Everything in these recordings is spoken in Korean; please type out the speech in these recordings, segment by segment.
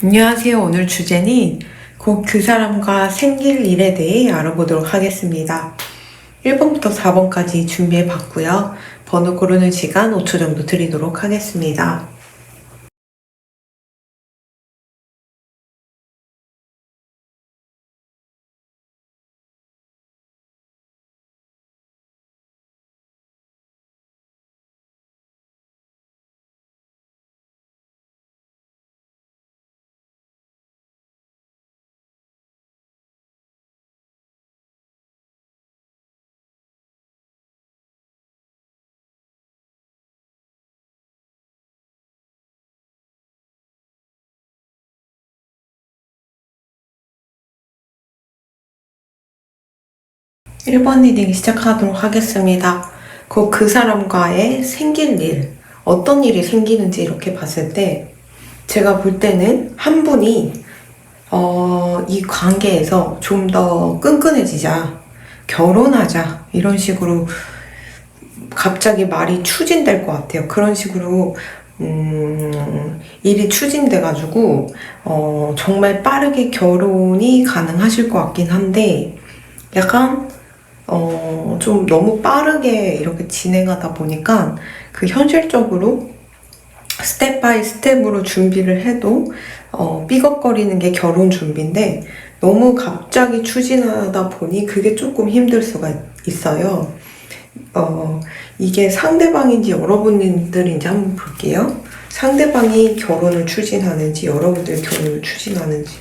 안녕하세요. 오늘 주제는 곧 그 사람과 생길 일에 대해 알아보도록 하겠습니다. 1번부터 4번까지 준비해 봤고요. 번호 고르는 시간 5초 정도 드리도록 하겠습니다. 1번 리딩 시작하도록 하겠습니다. 곧 그 사람과의 생길 일, 어떤 일이 생기는지 이렇게 봤을 때 제가 볼 때는 한 분이 이 관계에서 좀 더 끈끈해지자, 결혼하자 이런 식으로 갑자기 말이 추진될 것 같아요. 그런 식으로 일이 추진돼가지고 정말 빠르게 결혼이 가능하실 것 같긴 한데 약간 좀 너무 빠르게 이렇게 진행하다 보니까 그 현실적으로 스텝 바이 스텝으로 준비를 해도 삐걱거리는 게 결혼 준비인데 너무 갑자기 추진하다 보니 그게 조금 힘들 수가 있어요. 이게 상대방인지 여러분들인지 한번 볼게요. 상대방이 결혼을 추진하는지 여러분들이 결혼을 추진하는지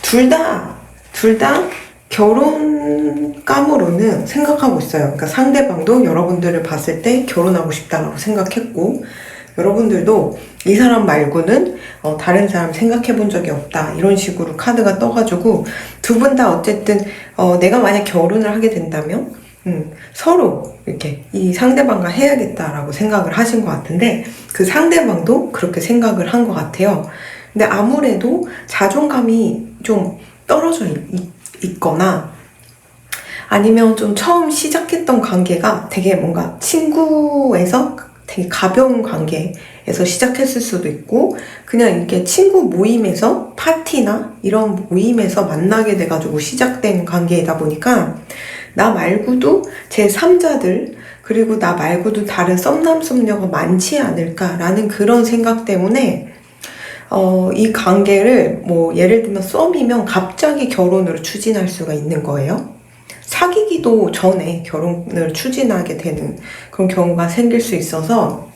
둘 다 결혼감으로는 생각하고 있어요. 그러니까 상대방도 여러분들을 봤을 때 결혼하고 싶다라고 생각했고 여러분들도 이 사람 말고는 다른 사람 생각해 본 적이 없다 이런 식으로 카드가 떠가지고 두 분 다 어쨌든 내가 만약 결혼을 하게 된다면 서로 이렇게 이 상대방과 해야겠다라고 생각을 하신 것 같은데 그 상대방도 그렇게 생각을 한 것 같아요. 근데 아무래도 자존감이 좀 떨어져 있거나 아니면 좀 처음 시작했던 관계가 되게 뭔가 친구에서 되게 가벼운 관계에서 시작했을 수도 있고 그냥 이렇게 친구 모임에서 파티나 이런 모임에서 만나게 돼가지고 시작된 관계이다 보니까 나 말고도 제3자들 그리고 나 말고도 다른 썸남 썸녀가 많지 않을까라는 그런 생각 때문에 이 관계를 뭐 예를 들면 썸이면 갑자기 결혼으로 추진할 수가 있는 거예요. 사귀기도 전에 결혼을 추진하게 되는 그런 경우가 생길 수 있어서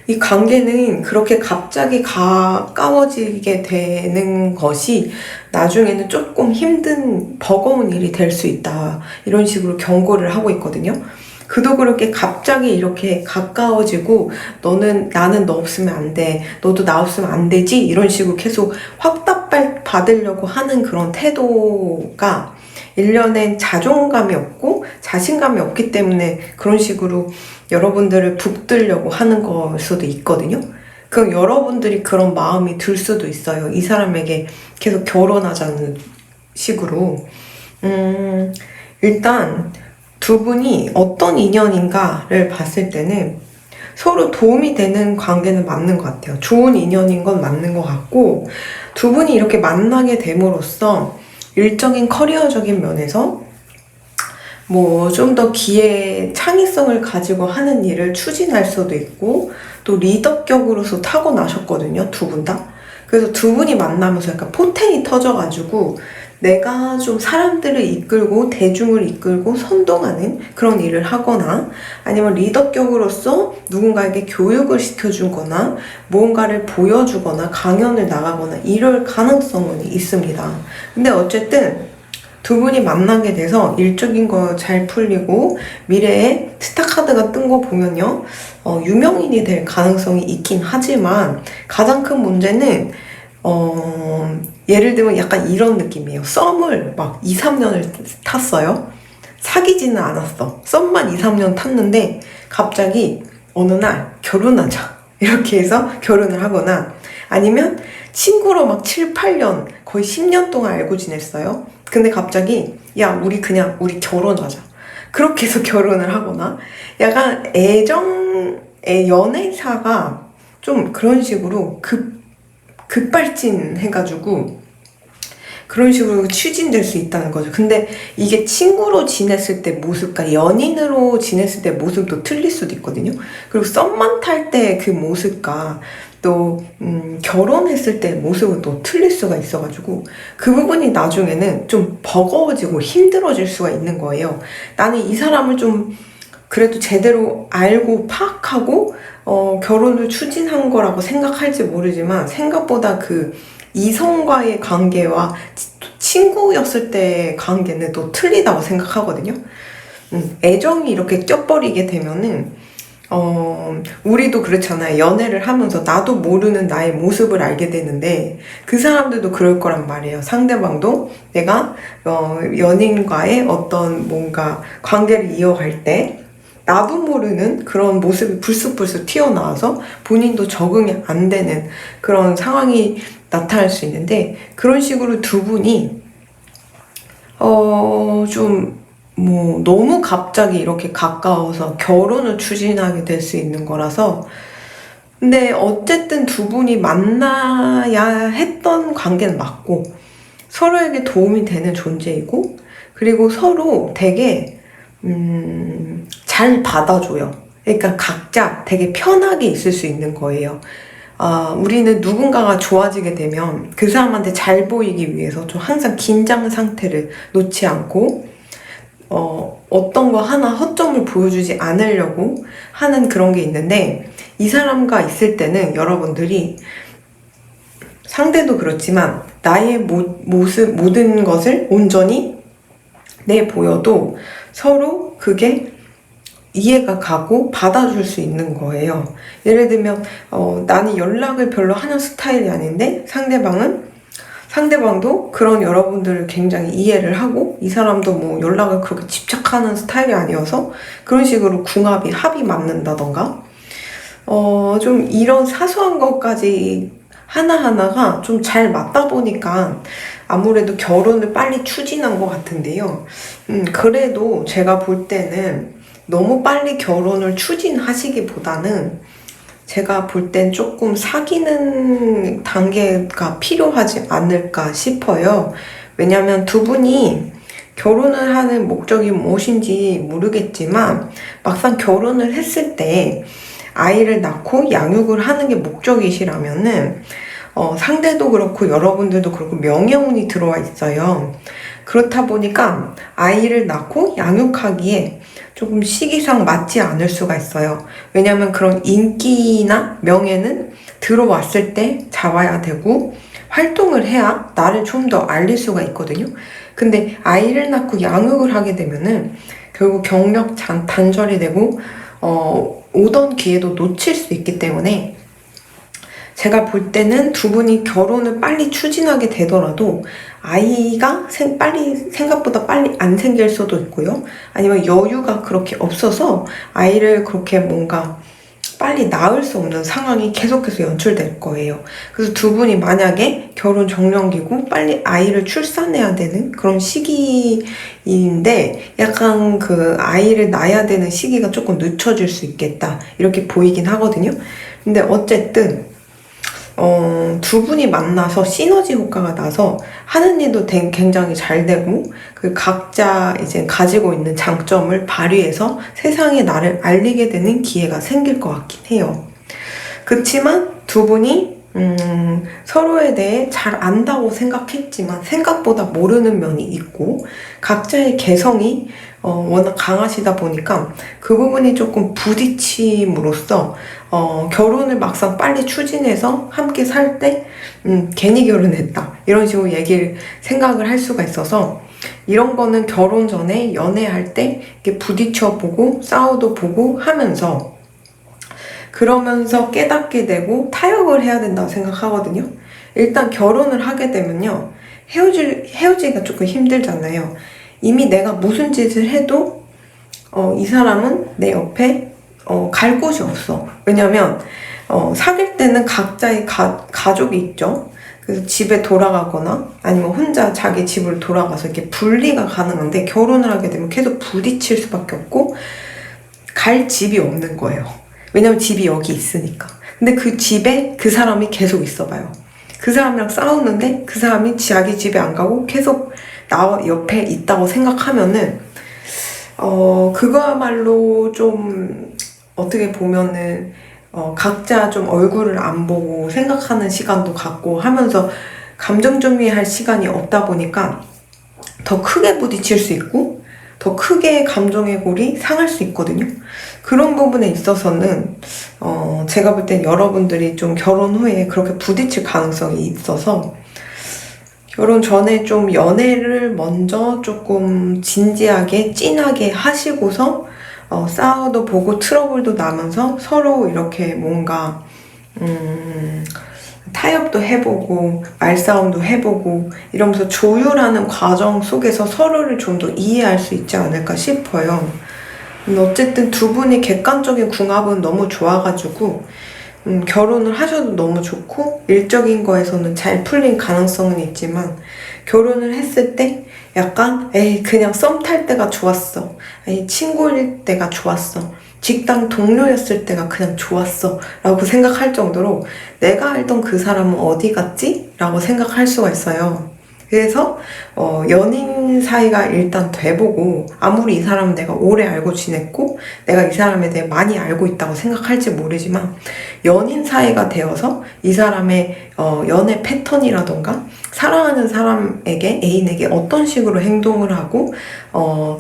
이 관계는 그렇게 갑자기 가까워지게 되는 것이 나중에는 조금 힘든 버거운 일이 될 수 있다 이런 식으로 경고를 하고 있거든요. 그도 그렇게 갑자기 이렇게 가까워지고 나는 너 없으면 안 돼, 너도 나 없으면 안 되지 이런 식으로 계속 확답 받으려고 하는 그런 태도가 일련엔 자존감이 없고 자신감이 없기 때문에 그런 식으로 여러분들을 붙들려고 하는 걸 수도 있거든요. 그럼 여러분들이 그런 마음이 들 수도 있어요. 이 사람에게 계속 결혼하자는 식으로. 일단 두 분이 어떤 인연인가를 봤을 때는 서로 도움이 되는 관계는 맞는 것 같아요. 좋은 인연인 건 맞는 것 같고 두 분이 이렇게 만나게 됨으로써 일적인 커리어적인 면에서 뭐 좀 더 기회, 창의성을 가지고 하는 일을 추진할 수도 있고 또 리더격으로서 타고나셨거든요, 두 분 다. 그래서 두 분이 만나면서 약간 포텐이 터져가지고 내가 좀 사람들을 이끌고 대중을 이끌고 선동하는 그런 일을 하거나 아니면 리더격으로서 누군가에게 교육을 시켜주거나 무언가를 보여주거나 강연을 나가거나 이럴 가능성은 있습니다. 근데 어쨌든 두 분이 만나게 돼서 일적인 거 잘 풀리고 미래에 스타카드가 뜬 거 보면요 유명인이 될 가능성이 있긴 하지만 가장 큰 문제는 예를 들면 약간 이런 느낌이에요. 썸을 막 2, 3년을 탔어요. 사귀지는 않았어. 썸만 2, 3년 탔는데 갑자기 어느 날 결혼하자 이렇게 해서 결혼을 하거나 아니면 친구로 막 7, 8년 거의 10년 동안 알고 지냈어요. 근데 갑자기 야 우리 결혼하자 그렇게 해서 결혼을 하거나 약간 연애사가 좀 그런 식으로 급발진해가지고 그런 식으로 추진될 수 있다는 거죠. 근데 이게 친구로 지냈을 때 모습과 연인으로 지냈을 때 모습도 틀릴 수도 있거든요. 그리고 썸만 탈 때 그 모습과 또 결혼했을 때 모습은 또 틀릴 수가 있어가지고 그 부분이 나중에는 좀 버거워지고 힘들어질 수가 있는 거예요. 나는 이 사람을 좀 그래도 제대로 알고 파악하고 결혼을 추진한 거라고 생각할지 모르지만 생각보다 그 이성과의 관계와 친구였을 때의 관계는 또 틀리다고 생각하거든요. 애정이 이렇게 껴버리게 되면은 우리도 그렇잖아요. 연애를 하면서 나도 모르는 나의 모습을 알게 되는데 그 사람들도 그럴 거란 말이에요. 상대방도 내가 연인과의 어떤 뭔가 관계를 이어갈 때 나도 모르는 그런 모습이 불쑥불쑥 튀어나와서 본인도 적응이 안 되는 그런 상황이 나타날 수 있는데 그런 식으로 두 분이 좀 뭐 너무 갑자기 이렇게 가까워서 결혼을 추진하게 될 수 있는 거라서 근데 어쨌든 두 분이 만나야 했던 관계는 맞고 서로에게 도움이 되는 존재이고 그리고 서로 되게 잘 받아줘요. 그러니까 각자 되게 편하게 있을 수 있는 거예요. 우리는 누군가가 좋아지게 되면 그 사람한테 잘 보이기 위해서 좀 항상 긴장 상태를 놓지 않고 어떤 거 하나 허점을 보여주지 않으려고 하는 그런 게 있는데 이 사람과 있을 때는 여러분들이 상대도 그렇지만 나의 모습 모든 것을 온전히 내보여도 서로 그게 이해가 가고 받아줄 수 있는 거예요. 예를 들면 나는 연락을 별로 하는 스타일이 아닌데 상대방도 그런 여러분들을 굉장히 이해를 하고 이 사람도 뭐 연락을 그렇게 집착하는 스타일이 아니어서 그런 식으로 합이 맞는다던가 좀 이런 사소한 것까지 하나하나가 좀 잘 맞다 보니까 아무래도 결혼을 빨리 추진한 것 같은데요. 그래도 제가 볼 때는 너무 빨리 결혼을 추진하시기보다는 제가 볼 땐 조금 사귀는 단계가 필요하지 않을까 싶어요. 왜냐면 두 분이 결혼을 하는 목적이 무엇인지 모르겠지만 막상 결혼을 했을 때 아이를 낳고 양육을 하는 게 목적이시라면은 상대도 그렇고 여러분들도 그렇고 명예운이 들어와 있어요. 그렇다 보니까 아이를 낳고 양육하기에 조금 시기상 맞지 않을 수가 있어요. 왜냐면 그런 인기나 명예는 들어왔을 때 잡아야 되고 활동을 해야 나를 좀 더 알릴 수가 있거든요. 근데 아이를 낳고 양육을 하게 되면은 결국 경력 단절이 되고 오던 기회도 놓칠 수 있기 때문에 제가 볼 때는 두 분이 결혼을 빨리 추진하게 되더라도 아이가 생각보다 빨리 안 생길 수도 있고요. 아니면 여유가 그렇게 없어서 아이를 그렇게 뭔가 빨리 낳을 수 없는 상황이 계속해서 연출될 거예요. 그래서 두 분이 만약에 결혼 적령기고 빨리 아이를 출산해야 되는 그런 시기인데 약간 그 아이를 낳아야 되는 시기가 조금 늦춰질 수 있겠다 이렇게 보이긴 하거든요. 근데 어쨌든 두 분이 만나서 시너지 효과가 나서 하는 일도 굉장히 잘 되고 그 각자 이제 가지고 있는 장점을 발휘해서 세상에 나를 알리게 되는 기회가 생길 것 같긴 해요. 그렇지만 두 분이 서로에 대해 잘 안다고 생각했지만 생각보다 모르는 면이 있고 각자의 개성이 워낙 강하시다 보니까 그 부분이 조금 부딪힘으로써 결혼을 막상 빨리 추진해서 함께 살 때 괜히 결혼했다 이런 식으로 생각을 할 수가 있어서 이런 거는 결혼 전에 연애할 때 이렇게 부딪혀 보고 싸워도 보고 하면서 그러면서 깨닫게 되고 타협을 해야 된다고 생각하거든요. 일단 결혼을 하게 되면요 헤어지기가 조금 힘들잖아요. 이미 내가 무슨 짓을 해도 이 사람은 내 옆에 갈 곳이 없어. 왜냐면 사귈 때는 각자의 가족이 있죠. 그래서 집에 돌아가거나 아니면 혼자 자기 집으로 돌아가서 이렇게 분리가 가능한데 결혼을 하게 되면 계속 부딪힐 수밖에 없고 갈 집이 없는 거예요. 왜냐면 집이 여기 있으니까. 근데 그 집에 그 사람이 계속 있어봐요. 그 사람이랑 싸우는데 그 사람이 자기 집에 안 가고 계속 나 옆에 있다고 생각하면은 그거야말로 좀 어떻게 보면은 각자 좀 얼굴을 안 보고 생각하는 시간도 갖고 하면서 감정 정리할 시간이 없다 보니까 더 크게 부딪힐 수 있고 더 크게 감정의 골이 상할 수 있거든요. 그런 부분에 있어서는 제가 볼 땐 여러분들이 좀 결혼 후에 그렇게 부딪힐 가능성이 있어서 결혼 전에 좀 연애를 먼저 조금 진지하게 찐하게 하시고서 싸워도 보고 트러블도 나면서 서로 이렇게 뭔가 타협도 해보고 말싸움도 해보고 이러면서 조율하는 과정 속에서 서로를 좀 더 이해할 수 있지 않을까 싶어요. 어쨌든 두 분이 객관적인 궁합은 너무 좋아가지고 결혼을 하셔도 너무 좋고 일적인 거에서는 잘 풀린 가능성은 있지만 결혼을 했을 때 약간 에이 그냥 썸 탈 때가 좋았어, 에이 친구일 때가 좋았어, 직장 동료였을 때가 그냥 좋았어 라고 생각할 정도로 내가 알던 그 사람은 어디 갔지? 라고 생각할 수가 있어요. 그래서 연인 사이가 일단 돼보고 아무리 이 사람은 내가 오래 알고 지냈고 내가 이 사람에 대해 많이 알고 있다고 생각할지 모르지만 연인 사이가 되어서 이 사람의 연애 패턴이라던가 사랑하는 사람에게 애인에게 어떤 식으로 행동을 하고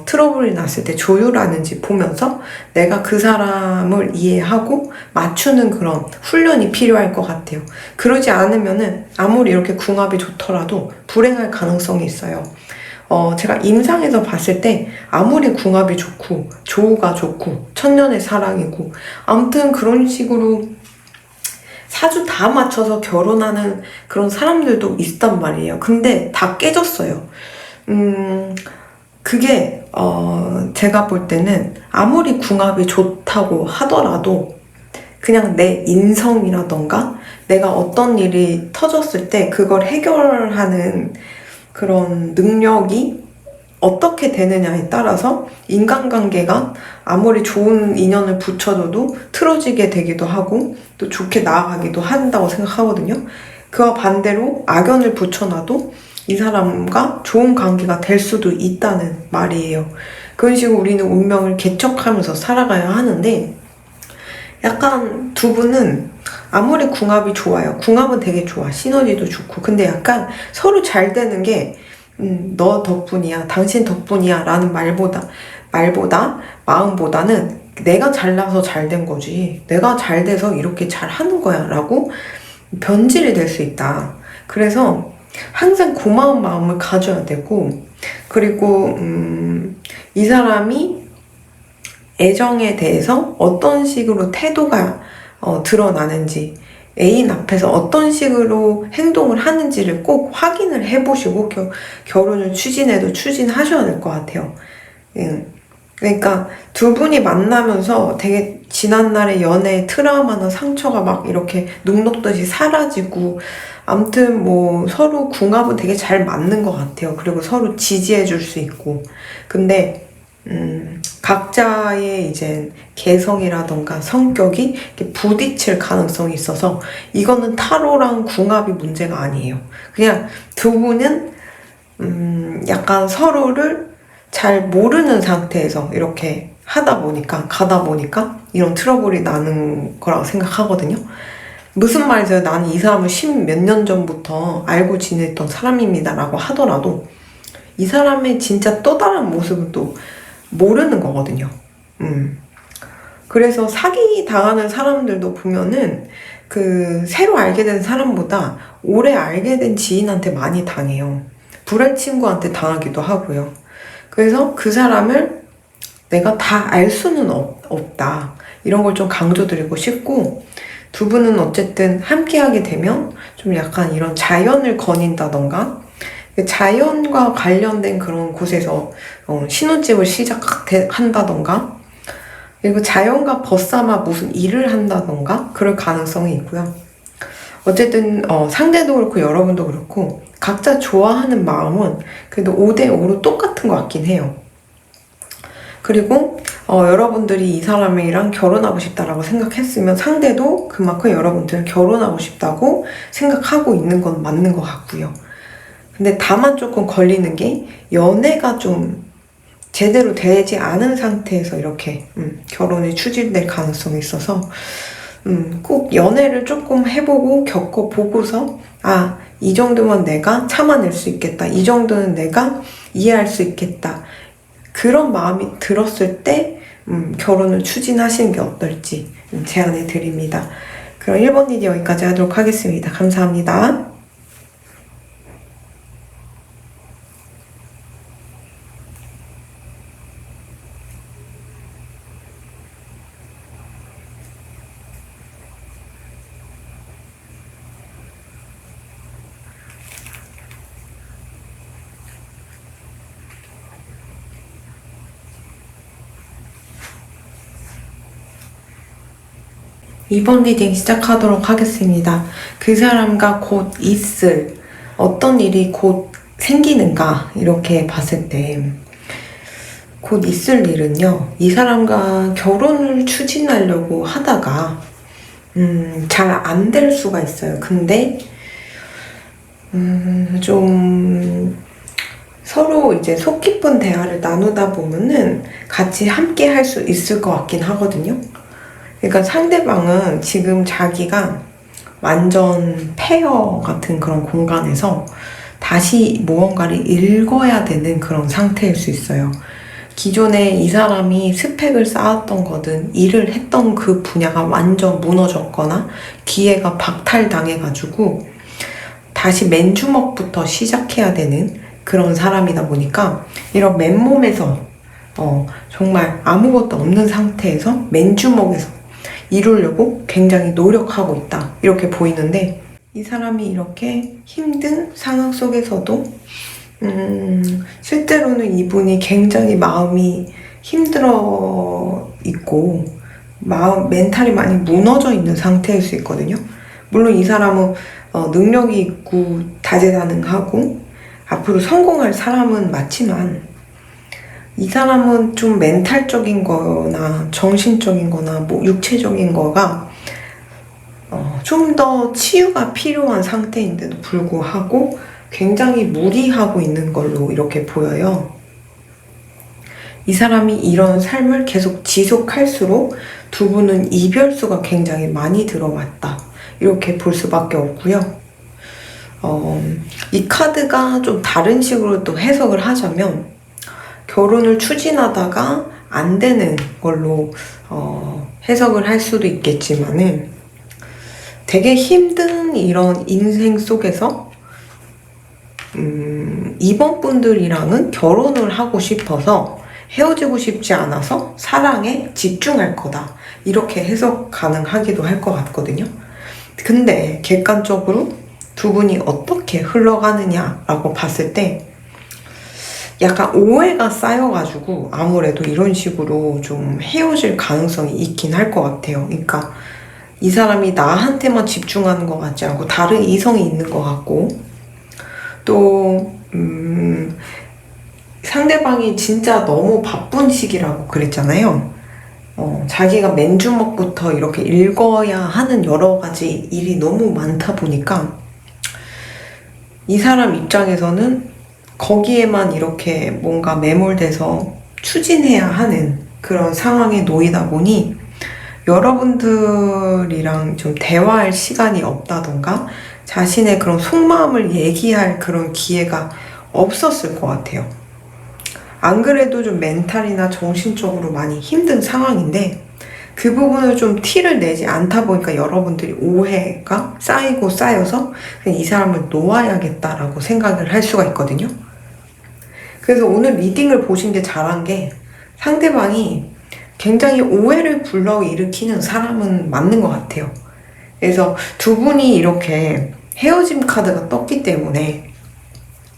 트러블이 났을 때 조율하는지 보면서 내가 그 사람을 이해하고 맞추는 그런 훈련이 필요할 것 같아요. 그러지 않으면은 아무리 이렇게 궁합이 좋더라도 불행할 가능성이 있어요. 제가 임상에서 봤을 때 아무리 궁합이 좋고 조우가 좋고 천년의 사랑이고 아무튼 그런 식으로 사주 다 맞춰서 결혼하는 그런 사람들도 있단 말이에요. 근데 다 깨졌어요. 그게 제가 볼 때는 아무리 궁합이 좋다고 하더라도 그냥 내 인성이라던가 내가 어떤 일이 터졌을 때 그걸 해결하는 그런 능력이 어떻게 되느냐에 따라서 인간관계가 아무리 좋은 인연을 붙여줘도 틀어지게 되기도 하고 또 좋게 나아가기도 한다고 생각하거든요. 그와 반대로 악연을 붙여놔도 이 사람과 좋은 관계가 될 수도 있다는 말이에요. 그런 식으로 우리는 운명을 개척하면서 살아가야 하는데 약간 두 분은 아무리 궁합이 좋아요. 궁합은 되게 좋아. 시너지도 좋고. 근데 약간 서로 잘 되는 게 너 덕분이야, 당신 덕분이야 라는 마음보다는 내가 잘나서 잘 된 거지, 내가 잘 돼서 이렇게 잘 하는 거야 라고 변질이 될 수 있다. 그래서 항상 고마운 마음을 가져야 되고, 그리고 이 사람이 애정에 대해서 어떤 식으로 태도가 드러나는지, 애인 앞에서 어떤 식으로 행동을 하는지를 꼭 확인을 해보시고 결혼을 추진하셔야 될 것 같아요. 그러니까 두 분이 만나면서 되게 지난날의 연애의 트라우마나 상처가 막 이렇게 눈 녹듯이 사라지고 아무튼 뭐 서로 궁합은 되게 잘 맞는 것 같아요. 그리고 서로 지지해 줄 수 있고. 근데 각자의 이제 개성이라던가 성격이 이렇게 부딪힐 가능성이 있어서 이거는 타로랑 궁합이 문제가 아니에요. 그냥 두 분은 약간 서로를 잘 모르는 상태에서 이렇게 가다 보니까 이런 트러블이 나는 거라고 생각하거든요. 무슨 말이세요? 나는 이 사람을 10몇 년 전부터 알고 지냈던 사람입니다 라고 하더라도 이 사람의 진짜 또 다른 모습은 또 모르는 거거든요. 그래서 사기 당하는 사람들도 보면은 새로 알게 된 사람보다 오래 알게 된 지인한테 많이 당해요. 불알 친구한테 당하기도 하고요. 그래서 그 사람을 내가 다 알 수는 없다. 이런 걸 좀 강조드리고 싶고, 두 분은 어쨌든 함께 하게 되면 좀 약간 이런 자연을 거닌다던가 자연과 관련된 그런 곳에서 신혼집을 시작한다던가 그리고 자연과 벗삼아 무슨 일을 한다던가 그럴 가능성이 있고요. 어쨌든 상대도 그렇고 여러분도 그렇고 각자 좋아하는 마음은 그래도 5대5로 똑같은 것 같긴 해요. 그리고 여러분들이 이 사람이랑 결혼하고 싶다라고 생각했으면 상대도 그만큼 여러분들은 결혼하고 싶다고 생각하고 있는 건 맞는 것 같고요. 근데 다만 조금 걸리는 게 연애가 좀 제대로 되지 않은 상태에서 이렇게 결혼이 추진될 가능성이 있어서 꼭 연애를 조금 해보고 겪어보고서 이 정도면 내가 참아낼 수 있겠다. 이 정도는 내가 이해할 수 있겠다. 그런 마음이 들었을 때 결혼을 추진하시는 게 어떨지 제안해 드립니다. 그럼 1번 리딩 여기까지 하도록 하겠습니다. 감사합니다. 이번 리딩 시작하도록 하겠습니다. 그 사람과 곧 있을 어떤 일이 곧 생기는가 이렇게 봤을 때 곧 있을 일은요. 이 사람과 결혼을 추진하려고 하다가 잘 안 될 수가 있어요. 근데 좀 서로 이제 속 깊은 대화를 나누다 보면은 같이 함께 할 수 있을 것 같긴 하거든요. 그러니까 상대방은 지금 자기가 완전 폐허 같은 그런 공간에서 다시 무언가를 읽어야 되는 그런 상태일 수 있어요. 기존에 이 사람이 스펙을 쌓았던 거든 일을 했던 그 분야가 완전 무너졌거나 기회가 박탈당해가지고 다시 맨주먹부터 시작해야 되는 그런 사람이다 보니까 이런 맨몸에서 정말 아무것도 없는 상태에서 맨주먹에서 이루려고 굉장히 노력하고 있다 이렇게 보이는데 이 사람이 이렇게 힘든 상황 속에서도 실제로는 이분이 굉장히 마음이 힘들어 있고 멘탈이 많이 무너져 있는 상태일 수 있거든요. 물론 이 사람은 능력이 있고 다재다능하고 앞으로 성공할 사람은 맞지만 이 사람은 좀 멘탈적인 거나 정신적인 거나 뭐 육체적인 거가 좀 더 치유가 필요한 상태인데도 불구하고 굉장히 무리하고 있는 걸로 이렇게 보여요. 이 사람이 이런 삶을 계속 지속할수록 두 분은 이별수가 굉장히 많이 들어왔다. 이렇게 볼 수밖에 없고요. 이 카드가 좀 다른 식으로 또 해석을 하자면 결혼을 추진하다가 안 되는 걸로 해석을 할 수도 있겠지만은 되게 힘든 이런 인생 속에서 이번 분들이랑은 결혼을 하고 싶어서 헤어지고 싶지 않아서 사랑에 집중할 거다. 이렇게 해석 가능하기도 할 것 같거든요. 근데 객관적으로 두 분이 어떻게 흘러가느냐라고 봤을 때 약간 오해가 쌓여가지고 아무래도 이런 식으로 좀 헤어질 가능성이 있긴 할 것 같아요. 그러니까 이 사람이 나한테만 집중하는 것 같지 않고 다른 이성이 있는 것 같고 또 상대방이 진짜 너무 바쁜 시기라고 그랬잖아요. 자기가 맨주먹부터 이렇게 읽어야 하는 여러 가지 일이 너무 많다 보니까 이 사람 입장에서는 거기에만 이렇게 뭔가 매몰돼서 추진해야 하는 그런 상황에 놓이다 보니 여러분들이랑 좀 대화할 시간이 없다던가 자신의 그런 속마음을 얘기할 그런 기회가 없었을 것 같아요. 안 그래도 좀 멘탈이나 정신적으로 많이 힘든 상황인데 그 부분을 좀 티를 내지 않다 보니까 여러분들이 오해가 쌓이고 쌓여서 그냥 이 사람을 놓아야겠다라고 생각을 할 수가 있거든요. 그래서 오늘 리딩을 보신 게 잘한 게 상대방이 굉장히 오해를 불러일으키는 사람은 맞는 것 같아요. 그래서 두 분이 이렇게 헤어짐 카드가 떴기 때문에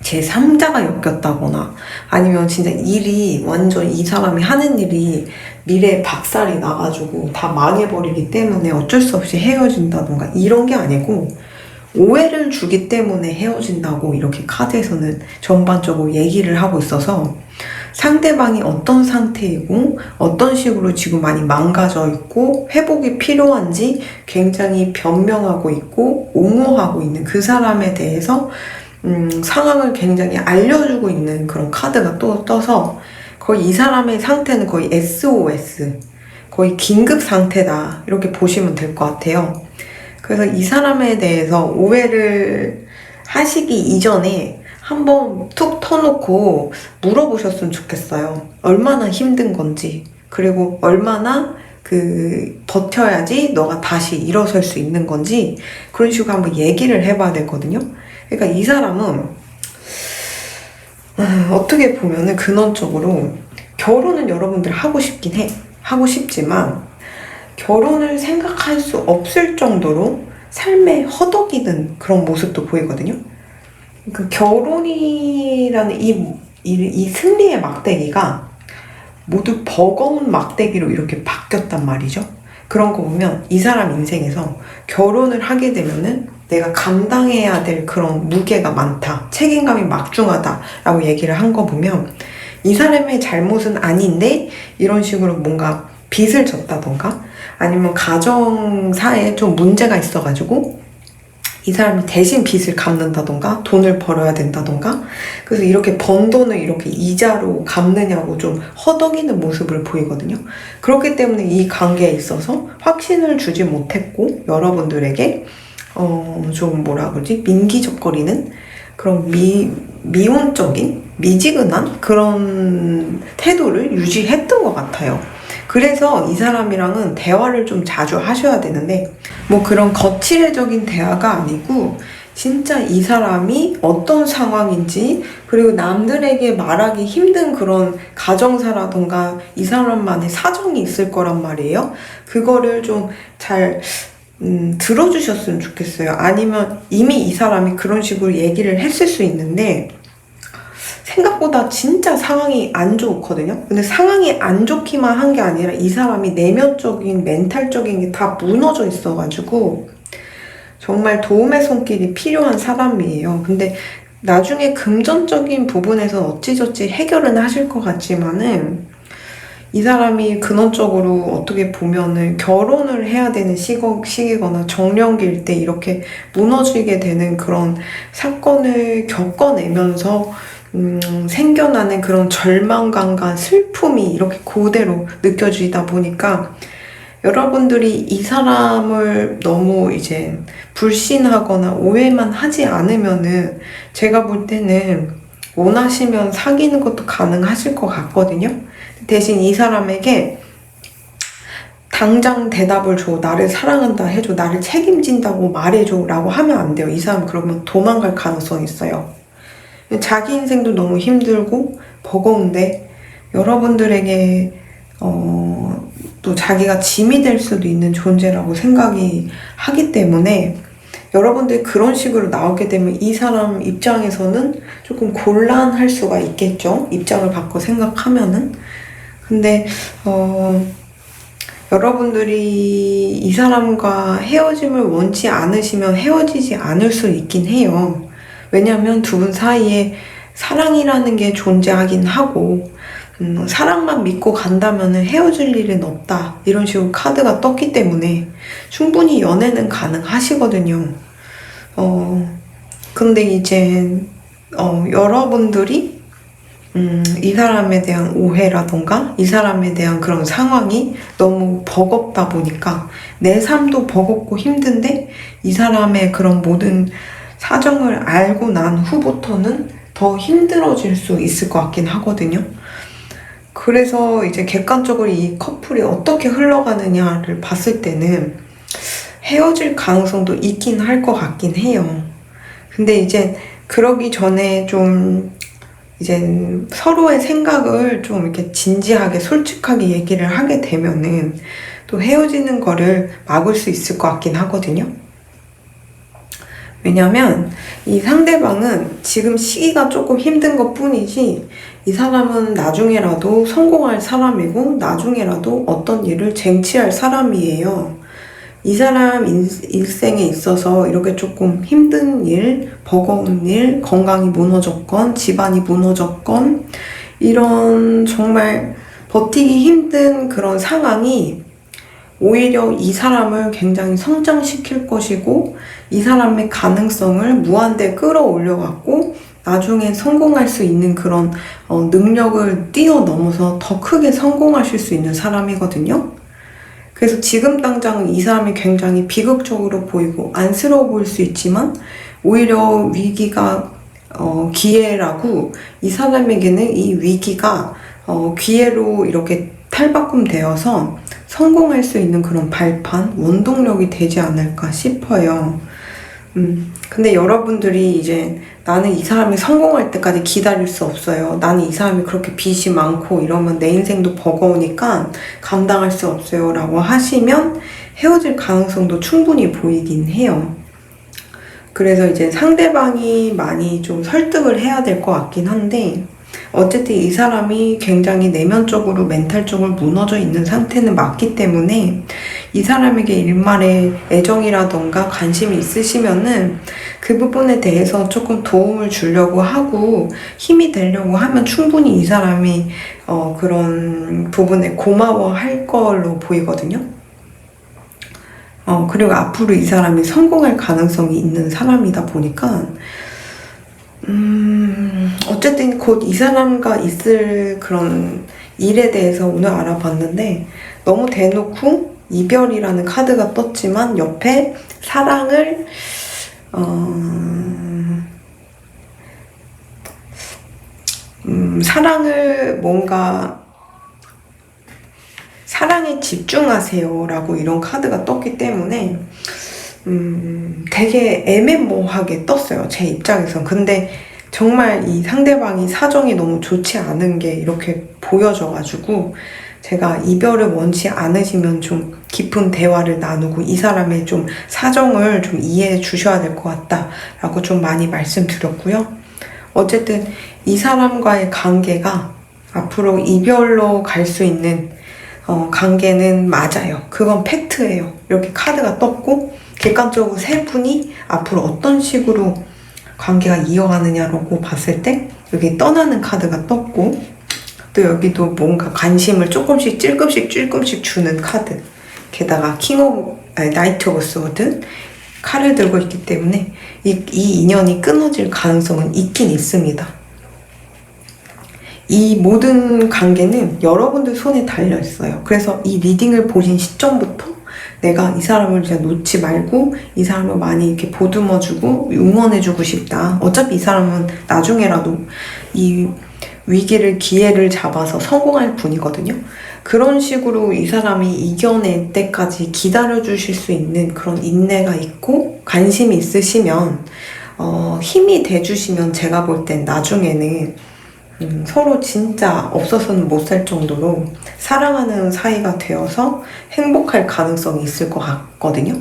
제3자가 엮였다거나 아니면 진짜 일이 완전 이 사람이 하는 일이 미래에 박살이 나가지고 다 망해버리기 때문에 어쩔 수 없이 헤어진다던가 이런 게 아니고 오해를 주기 때문에 헤어진다고 이렇게 카드에서는 전반적으로 얘기를 하고 있어서 상대방이 어떤 상태이고 어떤 식으로 지금 많이 망가져 있고 회복이 필요한지 굉장히 변명하고 있고 옹호하고 있는 그 사람에 대해서 상황을 굉장히 알려주고 있는 그런 카드가 또 떠서 거의 이 사람의 상태는 거의 SOS, 거의 긴급 상태다 이렇게 보시면 될 것 같아요. 그래서 이 사람에 대해서 오해를 하시기 이전에 한번 툭 터놓고 물어보셨으면 좋겠어요. 얼마나 힘든 건지, 그리고 얼마나 버텨야지 너가 다시 일어설 수 있는 건지, 그런 식으로 한번 얘기를 해봐야 되거든요. 그러니까 이 사람은, 어떻게 보면은 근원적으로 결혼은 여러분들 하고 싶긴 해. 하고 싶지만, 결혼을 생각할 수 없을 정도로 삶에 허덕이는 그런 모습도 보이거든요. 그 결혼이라는 이 승리의 막대기가 모두 버거운 막대기로 이렇게 바뀌었단 말이죠. 그런 거 보면 이 사람 인생에서 결혼을 하게 되면은 내가 감당해야 될 그런 무게가 많다, 책임감이 막중하다라고 얘기를 한 거 보면 이 사람의 잘못은 아닌데 이런 식으로 뭔가 빚을 졌다던가 아니면 가정사에 좀 문제가 있어가지고 이 사람이 대신 빚을 갚는다던가 돈을 벌어야 된다던가 그래서 이렇게 번 돈을 이렇게 이자로 갚느냐고 좀 허덕이는 모습을 보이거든요. 그렇기 때문에 이 관계에 있어서 확신을 주지 못했고 여러분들에게 좀 뭐라 그러지? 민기적거리는 그런 미온적인 미지근한 그런 태도를 유지했던 것 같아요. 그래서 이 사람이랑은 대화를 좀 자주 하셔야 되는데 뭐 그런 거칠애적인 대화가 아니고 진짜 이 사람이 어떤 상황인지 그리고 남들에게 말하기 힘든 그런 가정사라던가 이 사람만의 사정이 있을 거란 말이에요. 그거를 좀 잘 들어주셨으면 좋겠어요. 아니면 이미 이 사람이 그런 식으로 얘기를 했을 수 있는데 생각보다 진짜 상황이 안 좋거든요. 근데 상황이 안 좋기만 한 게 아니라 이 사람이 내면적인 멘탈적인 게 다 무너져 있어가지고 정말 도움의 손길이 필요한 사람이에요. 근데 나중에 금전적인 부분에서 어찌저찌 해결은 하실 것 같지만은 이 사람이 근원적으로 어떻게 보면은 결혼을 해야 되는 시기거나 정년기일 때 이렇게 무너지게 되는 그런 사건을 겪어내면서 생겨나는 그런 절망감과 슬픔이 이렇게 그대로 느껴지다 보니까 여러분들이 이 사람을 너무 이제 불신하거나 오해만 하지 않으면은 제가 볼 때는 원하시면 사귀는 것도 가능하실 것 같거든요. 대신 이 사람에게 당장 대답을 줘, 나를 사랑한다 해줘, 나를 책임진다고 말해줘 라고 하면 안 돼요. 이 사람 그러면 도망갈 가능성이 있어요. 자기 인생도 너무 힘들고 버거운데 여러분들에게 또 자기가 짐이 될 수도 있는 존재라고 생각이 하기 때문에 여러분들이 그런 식으로 나오게 되면 이 사람 입장에서는 조금 곤란할 수가 있겠죠. 입장을 바꿔 생각하면은. 근데 여러분들이 이 사람과 헤어짐을 원치 않으시면 헤어지지 않을 수 있긴 해요. 왜냐면 두 분 사이에 사랑이라는 게 존재하긴 하고 사랑만 믿고 간다면 헤어질 일은 없다 이런 식으로 카드가 떴기 때문에 충분히 연애는 가능하시거든요. 근데 이제 여러분들이 이 사람에 대한 오해라던가 이 사람에 대한 그런 상황이 너무 버겁다 보니까 내 삶도 버겁고 힘든데 이 사람의 그런 모든 사정을 알고 난 후부터는 더 힘들어질 수 있을 것 같긴 하거든요. 그래서 이제 객관적으로 이 커플이 어떻게 흘러가느냐를 봤을 때는 헤어질 가능성도 있긴 할 것 같긴 해요. 근데 이제 그러기 전에 좀 이제 서로의 생각을 좀 이렇게 진지하게 솔직하게 얘기를 하게 되면은 또 헤어지는 거를 막을 수 있을 것 같긴 하거든요. 왜냐면 이 상대방은 지금 시기가 조금 힘든 것 뿐이지 이 사람은 나중에라도 성공할 사람이고 나중에라도 어떤 일을 쟁취할 사람이에요. 이 사람 일생에 있어서 이렇게 조금 힘든 일, 버거운 일, 건강이 무너졌건 집안이 무너졌건 이런 정말 버티기 힘든 그런 상황이 오히려 이 사람을 굉장히 성장시킬 것이고 이 사람의 가능성을 무한대 끌어올려갖고 나중에 성공할 수 있는 그런 능력을 뛰어넘어서 더 크게 성공하실 수 있는 사람이거든요. 그래서 지금 당장은 이 사람이 굉장히 비극적으로 보이고 안쓰러워 보일 수 있지만 오히려 위기가 기회라고, 이 사람에게는 이 위기가 기회로 이렇게 탈바꿈되어서 성공할 수 있는 그런 발판, 원동력이 되지 않을까 싶어요. 근데 여러분들이 이제 나는 이 사람이 성공할 때까지 기다릴 수 없어요. 나는 이 사람이 그렇게 빚이 많고 이러면 내 인생도 버거우니까 감당할 수 없어요 라고 하시면 헤어질 가능성도 충분히 보이긴 해요. 그래서 이제 상대방이 많이 좀 설득을 해야 될 것 같긴 한데, 어쨌든 이 사람이 굉장히 내면적으로 멘탈적으로 무너져 있는 상태는 맞기 때문에 이 사람에게 일말의 애정이라던가 관심이 있으시면은 그 부분에 대해서 조금 도움을 주려고 하고 힘이 되려고 하면 충분히 이 사람이 그런 부분에 고마워할 걸로 보이거든요. 그리고 앞으로 이 사람이 성공할 가능성이 있는 사람이다 보니까 어쨌든 곧 이 사람과 있을 그런 일에 대해서 오늘 알아봤는데, 너무 대놓고 이별이라는 카드가 떴지만 옆에 사랑을 뭔가 사랑에 집중하세요 라고 이런 카드가 떴기 때문에 되게 애매모호하게 떴어요, 제 입장에선. 근데 정말 이 상대방이 사정이 너무 좋지 않은 게 이렇게 보여져가지고 제가 이별을 원치 않으시면 좀 깊은 대화를 나누고 이 사람의 좀 사정을 좀 이해해 주셔야 될 것 같다 라고 좀 많이 말씀드렸고요. 어쨌든 이 사람과의 관계가 앞으로 이별로 갈 수 있는 관계는 맞아요. 그건 팩트예요. 이렇게 카드가 떴고 객관적으로 세 분이 앞으로 어떤 식으로 관계가 이어가느냐라고 봤을 때 여기 떠나는 카드가 떴고, 또 여기도 뭔가 관심을 조금씩 찔끔씩 주는 카드, 게다가 나이트 오브 소드 칼을 들고 있기 때문에 이 인연이 끊어질 가능성은 있긴 있습니다. 이 모든 관계는 여러분들 손에 달려있어요. 그래서 이 리딩을 보신 시점부터 내가 이 사람을 이제 놓지 말고 이 사람을 많이 이렇게 보듬어주고 응원해주고 싶다. 어차피 이 사람은 나중에라도 이 위기를 기회를 잡아서 성공할 분이거든요. 그런 식으로 이 사람이 이겨낼 때까지 기다려주실 수 있는 그런 인내가 있고 관심이 있으시면 힘이 돼주시면 제가 볼 땐 나중에는 서로 진짜 없어서는 못 살 정도로 사랑하는 사이가 되어서 행복할 가능성이 있을 것 같거든요.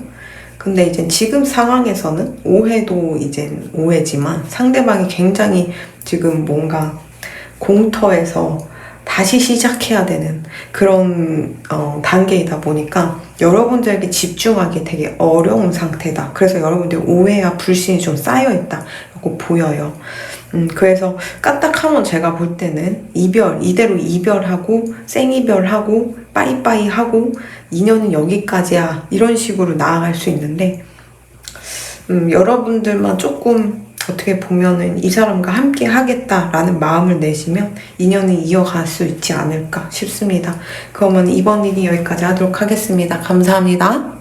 근데 이제 지금 상황에서는 오해도 이제 오해지만 상대방이 굉장히 지금 뭔가 공터에서 다시 시작해야 되는 그런 단계이다 보니까 여러분들에게 집중하기 되게 어려운 상태다. 그래서 여러분들 오해와 불신이 좀 쌓여있다고 보여요. 그래서 까딱하면 제가 볼 때는 이대로 이별하고 생이별하고 빠이빠이 하고 인연은 여기까지야 이런 식으로 나아갈 수 있는데, 여러분들만 조금 어떻게 보면은 이 사람과 함께 하겠다라는 마음을 내시면 인연은 이어갈 수 있지 않을까 싶습니다. 그러면 이번 리딩 여기까지 하도록 하겠습니다. 감사합니다.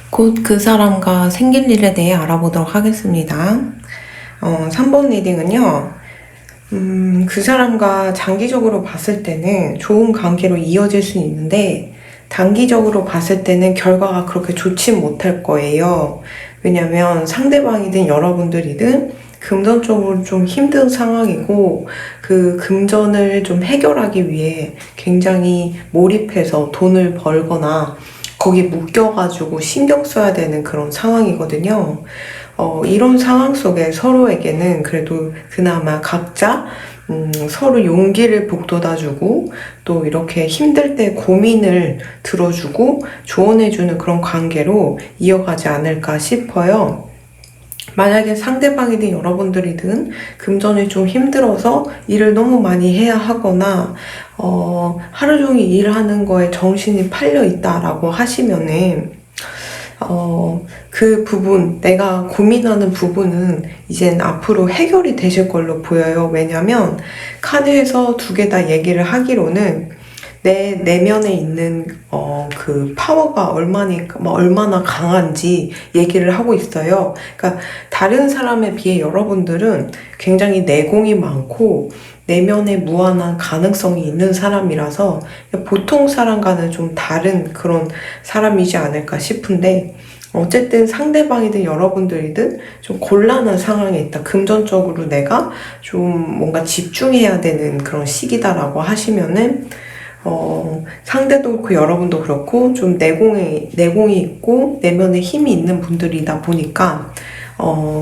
곧 그 사람과 생길 일에 대해 알아보도록 하겠습니다. 3번 리딩은요, 그 사람과 장기적으로 봤을 때는 좋은 관계로 이어질 수 있는데 단기적으로 봤을 때는 결과가 그렇게 좋지 못할 거예요. 왜냐면 상대방이든 여러분들이든 금전적으로 좀 힘든 상황이고, 그 금전을 좀 해결하기 위해 굉장히 몰입해서 돈을 벌거나 거기 묶여가지고 신경 써야 되는 그런 상황이거든요. 이런 상황 속에 서로에게는 그래도 그나마 각자 서로 용기를 북돋아주고 또 이렇게 힘들 때 고민을 들어주고 조언해주는 그런 관계로 이어가지 않을까 싶어요. 만약에 상대방이든 여러분들이든 금전이 좀 힘들어서 일을 너무 많이 해야 하거나 하루 종일 일하는 거에 정신이 팔려 있다라고 하시면은 그 부분, 내가 고민하는 부분은 이젠 앞으로 해결이 되실 걸로 보여요. 왜냐면 카드에서 두 개 다 얘기를 하기로는 내 내면에 있는 그 파워가 얼마나 강한지 얘기를 하고 있어요. 그러니까 다른 사람에 비해 여러분들은 굉장히 내공이 많고 내면에 무한한 가능성이 있는 사람이라서 보통 사람과는 좀 다른 그런 사람이지 않을까 싶은데, 어쨌든 상대방이든 여러분들이든 좀 곤란한 상황에 있다. 금전적으로 내가 좀 뭔가 집중해야 되는 그런 시기다라고 하시면은 상대도 그렇고 여러분도 그렇고 좀 내공이 있고 내면에 힘이 있는 분들이다 보니까